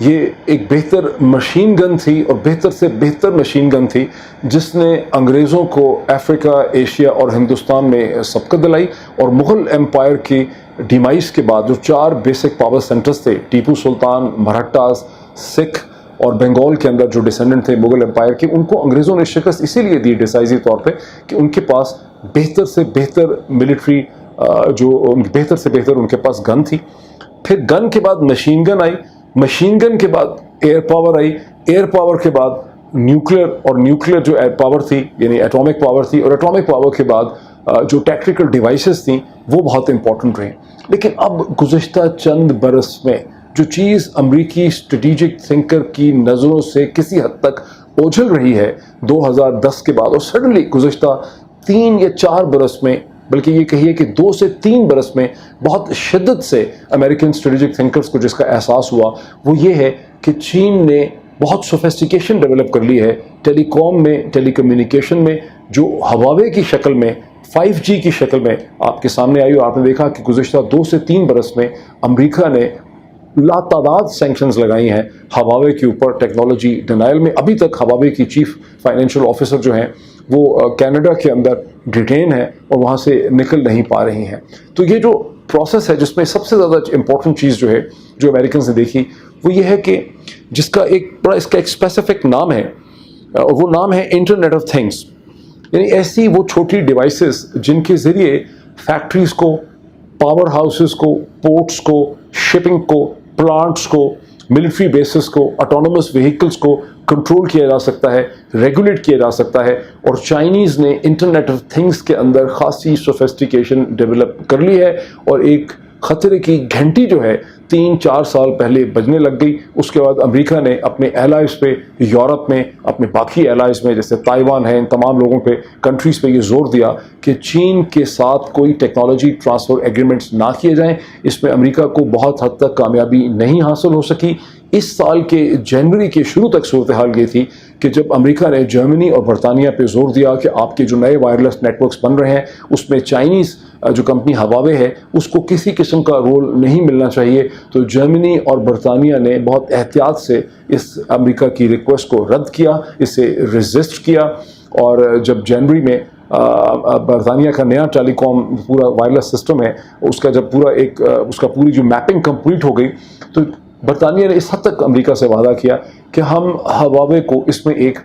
یہ ایک بہتر مشین گن تھی اور بہتر سے بہتر مشین گن تھی جس نے انگریزوں کو افریقہ، ایشیا اور ہندوستان میں سبقت دلائی، اور مغل امپائر کی ڈیمائز کے بعد جو 4 بیسک پاور سینٹرز تھے، ٹیپو سلطان، مراٹھاز، سکھ اور بنگال کے اندر جو ڈیسینڈنٹ تھے مغل امپائر کے، ان کو انگریزوں نے شکست اسی لیے دی ڈیسائزی طور پہ کہ ان کے پاس بہتر سے بہتر ملٹری بہتر سے بہتر ان کے پاس گن تھی۔ پھر گن کے بعد مشین گن آئی، مشین گن کے بعد year power I, year power کے بعد نیوکلیر، اور نیوکلیر جو ایئر پاور تھی یعنی ایٹامک پاور تھی، اور ایٹامک پاور کے بعد جو ٹیکٹیکل ڈیوائسز تھیں وہ بہت امپورٹنٹ رہیں۔ لیکن اب گزشتہ چند برس میں جو چیز امریکی اسٹریٹجک تھنکر کی نظروں سے کسی حد تک اوجھل رہی ہے 2010 کے بعد، اور سڈنلی گزشتہ 3 یا 4 برس میں، بلکہ یہ کہیے کہ 2 سے 3 برس میں بہت شدت سے امریکن اسٹریٹجک تھنکرز کو جس کا احساس ہوا، وہ یہ ہے کہ چین نے بہت سوفسٹیکیشن ڈیولپ کر لی ہے ٹیلی کام میں، ٹیلی کمیونیکیشن میں، جو ہواوے کی شکل میں، 5G کی شکل میں آپ کے سامنے آئی۔ اور آپ نے دیکھا کہ گزشتہ 2 سے 3 برس میں امریکہ نے لاتعداد سینکشنز لگائی ہیں ہواوے کے اوپر ٹیکنالوجی ڈینائل میں۔ ابھی تک ہواوے کی چیف فائنینشیل آفیسر جو ہیں وہ کینیڈا کے اندر ڈیٹین ہے اور وہاں سے نکل نہیں پا رہی ہیں۔ تو یہ جو پروسیس ہے جس میں سب سے زیادہ امپورٹنٹ چیز جو ہے جو امریکنز نے دیکھی وہ یہ ہے کہ جس کا اس کا ایک اسپیسیفک نام ہے، اور وہ نام ہے انٹرنیٹ آف تھنگس، یعنی ایسی وہ چھوٹی ڈیوائسز جن کے ذریعے فیکٹریز کو، پاور ہاؤسز کو، پورٹس کو، شپنگ کو، پلانٹس کو، ملٹری بیسز کو، آٹونومس وہیکلز کو کنٹرول کیا جا سکتا ہے، ریگولیٹ کیا جا سکتا ہے۔ اور چائنیز نے انٹرنیٹ آف تھنگس کے اندر خاصی سوفسٹیکیشن ڈیولپ کر لی ہے، اور ایک خطرے کی گھنٹی جو ہے 3-4 سال پہلے بجنے لگ گئی۔ اس کے بعد امریکہ نے اپنے ایلائز پہ، یورپ میں اپنے باقی ایلائز میں جیسے تائیوان ہے، ان تمام لوگوں پہ، کنٹریز پہ یہ زور دیا کہ چین کے ساتھ کوئی ٹیکنالوجی ٹرانسفر ایگریمنٹس نہ کیے جائیں۔ اس میں امریکہ کو بہت حد تک کامیابی نہیں حاصل ہو سکی۔ اس سال کے جنوری کے شروع تک صورتحال یہ تھی کہ جب امریکہ نے جرمنی اور برطانیہ پہ زور دیا کہ آپ کے جو نئے وائرلیس نیٹ ورکس بن رہے ہیں اس میں چائنیز جو کمپنی ہواوے ہے اس کو کسی قسم کا رول نہیں ملنا چاہیے، تو جرمنی اور برطانیہ نے بہت احتیاط سے اس امریکہ کی ریکویسٹ کو رد کیا، اسے ریزسٹ کیا۔ اور جب جنوری میں برطانیہ کا نیا ٹیلی کام پورا وائرلیس سسٹم ہے اس کا جب اس کا پوری جو میپنگ کمپلیٹ ہو گئی، تو برطانیہ نے اس حد تک امریکہ سے وعدہ کیا کہ ہم ہواوے کو اس میں ایک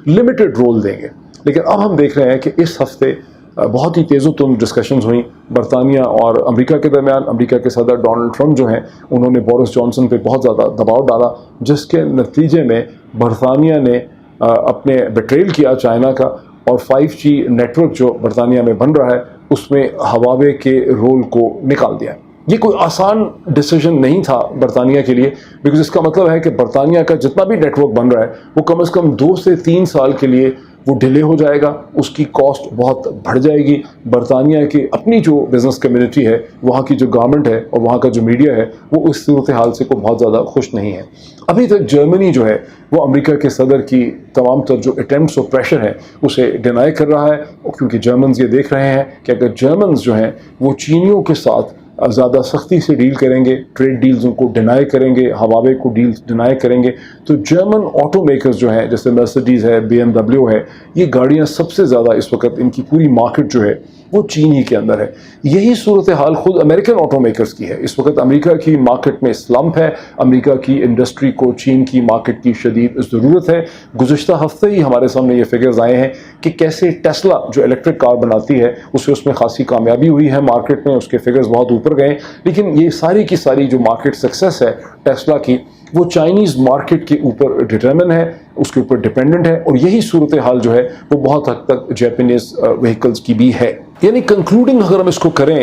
لمیٹڈ رول دیں گے۔ لیکن اب ہم دیکھ رہے ہیں کہ اس ہفتے بہت ہی تیز و تند ڈسکشنز ہوئیں برطانیہ اور امریکہ کے درمیان۔ امریکہ کے صدر ڈونلڈ ٹرمپ جو ہیں انہوں نے بورس جانسن پہ بہت زیادہ دباؤ ڈالا، جس کے نتیجے میں برطانیہ نے اپنے بیٹریل کیا چائنا کا، اور 5G نیٹ ورک جو برطانیہ میں بن رہا ہے اس میں ہواوے کے رول کو نکال دیا۔ یہ کوئی آسان ڈیسیجن نہیں تھا برطانیہ کے لیے، بیکاز اس کا مطلب ہے کہ برطانیہ کا جتنا بھی نیٹ ورک بن رہا ہے وہ کم از کم 2 سے 3 سال کے لیے وہ ڈیلے ہو جائے گا، اس کی کاسٹ بہت بڑھ جائے گی۔ برطانیہ کی اپنی جو بزنس کمیونٹی ہے، وہاں کی جو گورنمنٹ ہے اور وہاں کا جو میڈیا ہے وہ اس صورتحال سے بہت زیادہ خوش نہیں ہے۔ ابھی تک جرمنی جو ہے وہ امریکہ کے صدر کی تمام تر جو اٹیمپٹس اور پریشر ہے اسے ڈینائی کر رہا ہے، کیونکہ جرمنز یہ دیکھ رہے ہیں کہ اگر جرمنز جو ہیں وہ چینیوں کے ساتھ زیادہ سختی سے ڈیل کریں گے، ٹریڈ ڈیلز ان کو ڈینائی کریں گے، ہواوے کو ڈیلز ڈینائی کریں گے، تو جرمن آٹو میکرز جو ہیں جیسے مرسڈیز ہے، BMW ہے، یہ گاڑیاں سب سے زیادہ اس وقت ان کی پوری مارکیٹ جو ہے وہ چین ہی کے اندر ہے۔ یہی صورتحال خود امریکن آٹو میکرز کی ہے۔ اس وقت امریکہ کی مارکیٹ میں سلمپ ہے، امریکہ کی انڈسٹری کو چین کی مارکیٹ کی شدید ضرورت ہے۔ گزشتہ ہفتے ہی ہمارے سامنے یہ فگرز آئے ہیں کہ کیسے ٹیسلا جو الیکٹرک کار بناتی ہے اس میں خاصی کامیابی ہوئی ہے مارکیٹ میں، اس کے فگرز بہت اوپر گئے، لیکن یہ ساری کی ساری جو مارکیٹ سکسیس ہے ٹیسلا کی وہ چائنیز مارکیٹ کے اوپر ڈٹرمن ہے، اس کے اوپر ڈیپینڈنٹ ہے، اور یہی صورتحال جو ہے وہ بہت حد تک جیپنیز وہیکلز کی بھی ہے۔ یعنی کنکلوڈنگ اگر ہم اس کو کریں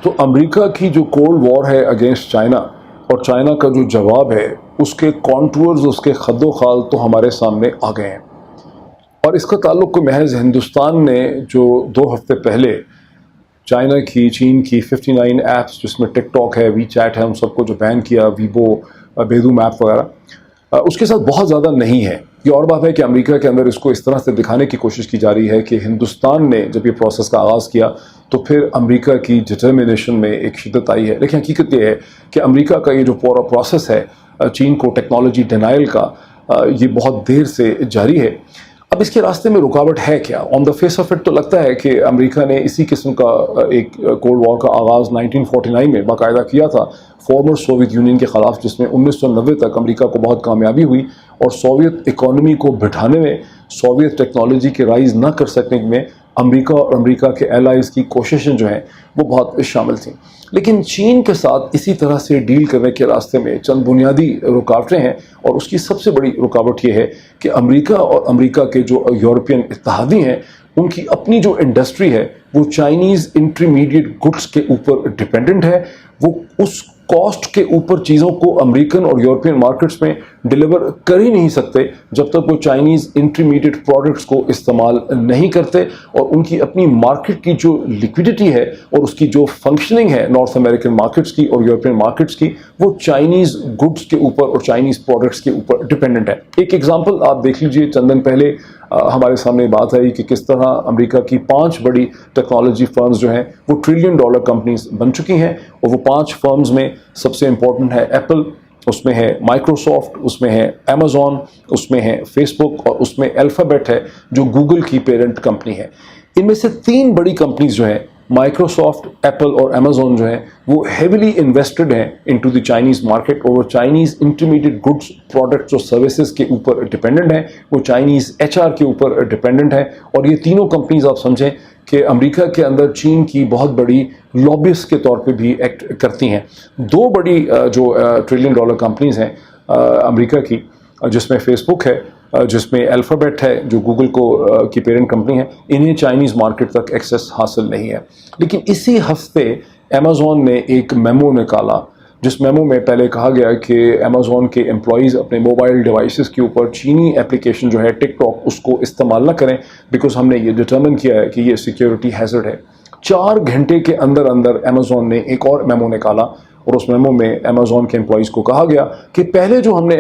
تو امریکہ کی جو کولڈ وار ہے اگینسٹ چائنا اور چائنا کا جو جواب ہے اس کے کانٹورز، اس کے خد و خال تو ہمارے سامنے آ گئے ہیں، اور اس کا تعلق کو محض ہندوستان نے جو 2 ہفتے پہلے چائنا کی، چین کی 59 ایپس جس میں ٹک ٹاک ہے، وی چیٹ ہے، ان سب کو جو بین کیا، ویبو، بیدو میپ وغیرہ، اس کے ساتھ بہت زیادہ نہیں ہے۔ یہ اور بات ہے کہ امریکہ کے اندر اس کو اس طرح سے دکھانے کی کوشش کی جا رہی ہے کہ ہندوستان نے جب یہ پروسیس کا آغاز کیا تو پھر امریکہ کی ڈٹرمنیشن میں ایک شدت آئی ہے، لیکن حقیقت یہ ہے کہ امریکہ کا یہ جو پورا پروسیس ہے چین کو ٹیکنالوجی ڈینائل کا یہ بہت دیر سے جاری ہے۔ اب اس کے راستے میں رکاوٹ ہے کیا؟ آن دا فیس آف اٹ تو لگتا ہے کہ امریکہ نے اسی قسم کا ایک کولڈ وار کا آغاز 1949 میں باقاعدہ کیا تھا فارمر سوویت یونین کے خلاف، جس میں 1990 تک امریکہ کو بہت کامیابی ہوئی اور سوویت اکانومی کو بٹھانے میں، سوویت ٹیکنالوجی کے رائز نہ کر سکنے میں امریکہ اور امریکہ کے ایلائز کی کوششیں جو ہیں وہ بہت شامل تھیں۔ لیکن چین کے ساتھ اسی طرح سے ڈیل کرنے کے راستے میں چند بنیادی رکاوٹیں ہیں، اور اس کی سب سے بڑی رکاوٹ یہ ہے کہ امریکہ اور امریکہ کے جو یورپین اتحادی ہیں ان کی اپنی جو انڈسٹری ہے وہ چائنیز انٹرمیڈیٹ گڈس کے اوپر ڈیپینڈنٹ ہے۔ وہ اس کاسٹ کے اوپر چیزوں کو امریکن اور یورپین مارکیٹس میں ڈیلیور کر ہی نہیں سکتے جب تک وہ چائنیز انٹرمیڈیٹ پروڈکٹس کو استعمال نہیں کرتے، اور ان کی اپنی مارکیٹ کی جو لیکوڈیٹی ہے اور اس کی جو فنکشننگ ہے نارتھ امریکن مارکیٹس کی اور یورپین مارکیٹس کی، وہ چائنیز گڈس کے اوپر اور چائنیز پروڈکٹس کے اوپر ڈیپینڈنٹ ہے۔ ایک ایگزامپل آپ دیکھ لیجئے، چند دن پہلے ہمارے سامنے بات آئی کہ کس طرح امریکہ کی 5 بڑی ٹیکنالوجی فرمز جو ہیں وہ $1 ٹریلین کمپنیز بن چکی ہیں، اور وہ 5 فرمز میں سب سے امپورٹنٹ ہے ایپل، اس میں ہے مائکروسافٹ، اس میں ہے امیزون، اس میں ہے فیس بک، اور اس میں الفابیٹ ہے جو گوگل کی پیرنٹ کمپنی ہے۔ ان میں سے 3 بڑی کمپنیز جو ہیں مائکروسافٹ، ایپل اور امیزون جو ہیں وہ ہیویلی انویسٹڈ ہیں انٹو دی چائنیز مارکیٹ، اور وہ چائنیز انٹرمیڈیٹ گڈس، پروڈکٹس اور سروسز کے اوپر ڈیپینڈنٹ ہیں، وہ چائنیز HR کے اوپر ڈیپینڈنٹ ہیں، اور یہ تینوں کمپنیز آپ سمجھیں کہ امریکہ کے اندر چین کی بہت بڑی لابیس کے طور پہ بھی ایکٹ کرتی ہیں۔ 2 بڑی جو $1 ٹریلین کمپنیز ہیں امریکہ کی، جس میں فیس بک ہے، جس میں الفابیٹ ہے جو گوگل کی پیرنٹ کمپنی ہے، انہیں چائنیز مارکیٹ تک ایکسیس حاصل نہیں ہے۔ لیکن اسی ہفتے امیزون نے ایک میمو نکالا، جس میمو میں پہلے کہا گیا کہ امیزون کے امپلائیز اپنے موبائل ڈیوائسز کے اوپر چینی اپلیکیشن جو ہے ٹک ٹاک اس کو استعمال نہ کریں، بیکاز ہم نے یہ ڈٹرمن کیا ہے کہ یہ سیکیورٹی ہیزرڈ ہے۔ 4 گھنٹے کے اندر امیزون نے ایک اور میمو نکالا، اور اس میمو میں امیزون کے امپلائیز کو کہا گیا کہ پہلے جو ہم نے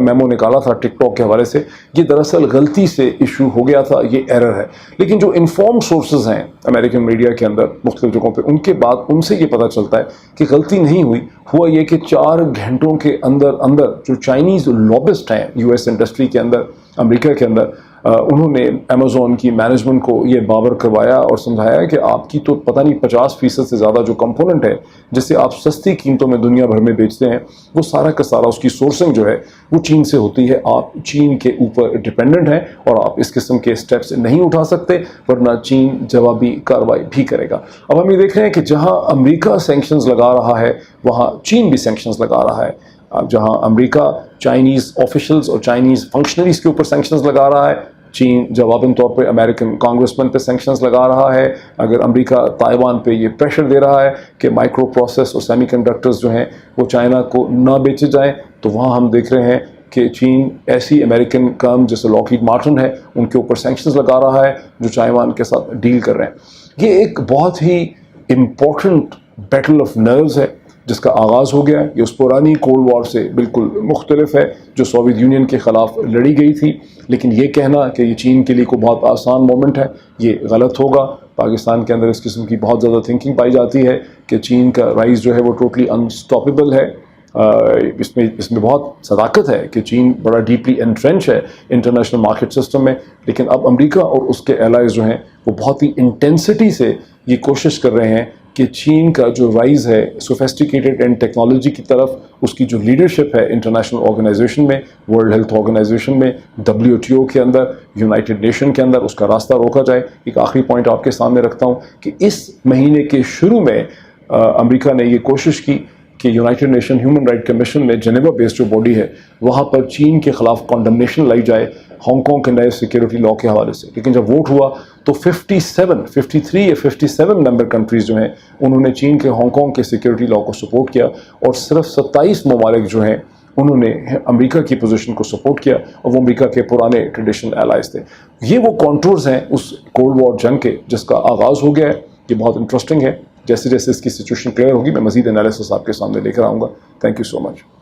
میمو نکالا تھا ٹک ٹاک کے حوالے سے، یہ دراصل غلطی سے ایشو ہو گیا تھا، یہ ایرر ہے۔ لیکن جو انفارمڈ سورسز ہیں امریکن میڈیا کے اندر مختلف جگہوں پہ، ان کے بعد ان سے یہ پتہ چلتا ہے کہ غلطی نہیں ہوئی، ہوا یہ کہ 4 گھنٹوں کے اندر جو چائنیز لابسٹ ہیں US انڈسٹری کے اندر، امریکہ کے اندر، انہوں نے امیزون کی مینجمنٹ کو یہ باور کروایا اور سمجھایا کہ آپ کی تو پتہ نہیں 50% سے زیادہ جو کمپوننٹ ہے جسے آپ سستی قیمتوں میں دنیا بھر میں بیچتے ہیں، وہ سارا کا سارا اس کی سورسنگ جو ہے وہ چین سے ہوتی ہے، آپ چین کے اوپر ڈیپینڈنٹ ہیں، اور آپ اس قسم کے سٹیپس نہیں اٹھا سکتے، ورنہ چین جوابی کارروائی بھی کرے گا۔ اب ہم یہ دیکھ رہے ہیں کہ جہاں امریکہ سینکشنز لگا رہا ہے وہاں چین بھی سینکشنز لگا رہا ہے۔ جہاں امریکہ چائنیز آفیشلز اور چائنیز فنکشنریز کے اوپر سینکشنز لگا رہا ہے، چین جواباً طور پہ امریکن کانگریسمین پہ سینکشنز لگا رہا ہے۔ اگر امریکہ تائیوان پہ یہ پریشر دے رہا ہے کہ مائکرو پروسیس اور سیمی کنڈکٹرز جو ہیں وہ چائنا کو نہ بیچے جائیں، تو وہاں ہم دیکھ رہے ہیں کہ چین ایسی امریکن کام جیسے لاکہیڈ مارٹن ہے ان کے اوپر سینکشنز لگا رہا ہے جو تائیوان کے ساتھ ڈیل کر رہے ہیں۔ یہ ایک بہت ہی امپورٹنٹ بیٹل آف نروز ہے جس کا آغاز ہو گیا ہے۔ یہ اس پرانی کولڈ وار سے بالکل مختلف ہے جو سوویت یونین کے خلاف لڑی گئی تھی، لیکن یہ کہنا کہ یہ چین کے لیے کوئی بہت آسان مومنٹ ہے یہ غلط ہوگا۔ پاکستان کے اندر اس قسم کی بہت زیادہ تھنکنگ پائی جاتی ہے کہ چین کا رائز جو ہے وہ ٹوٹلی انسٹاپیبل ہے۔ اس میں بہت صداقت ہے کہ چین بڑا ڈیپلی انٹرینچ ہے انٹرنیشنل مارکیٹ سسٹم میں، لیکن اب امریکہ اور اس کے ایلائز جو ہیں وہ بہت ہی انٹینسٹی سے یہ کوشش کر رہے ہیں کہ چین کا جو رائز ہے سوفیسٹیکیٹڈ اینڈ ٹیکنالوجی کی طرف، اس کی جو لیڈرشپ ہے انٹرنیشنل آرگنائزیشن میں، ورلڈ ہیلتھ آرگنائزیشن میں، WTO کے اندر، یونائٹڈ نیشن کے اندر، اس کا راستہ روکا جائے۔ ایک آخری پوائنٹ آپ کے سامنے رکھتا ہوں کہ اس مہینے کے شروع میں امریکہ نے یہ کوشش کی کہ United nation human right commission میں جنیوا بیسڈ جو باڈی ہے وہاں پر چین کے خلاف کانڈمنیشن لائی جائے ہانگ کانگ کے نئے سیکیورٹی لا کے حوالے سے، لیکن جب ووٹ ہوا تو 53 یا 57 ممبر کنٹریز جو ہیں انہوں نے چین کے ہانگ کانگ کے سیکیورٹی لا کو سپورٹ کیا، اور صرف 27 ممالک جو ہیں انہوں نے امریکہ کی پوزیشن کو سپورٹ کیا، اور وہ امریکہ کے پرانے ٹریڈیشنل ایلائز تھے۔ یہ وہ کانٹورز ہیں اس کولڈ وار جنگ کے جس کا آغاز ہو گیا ہے۔ یہ بہت انٹرسٹنگ ہے، جیسے جیسے اس کی سچویشن کلیئر ہوگی میں مزید انالیسس آپ کے سامنے لے کر آؤں گا۔ Thank you so much.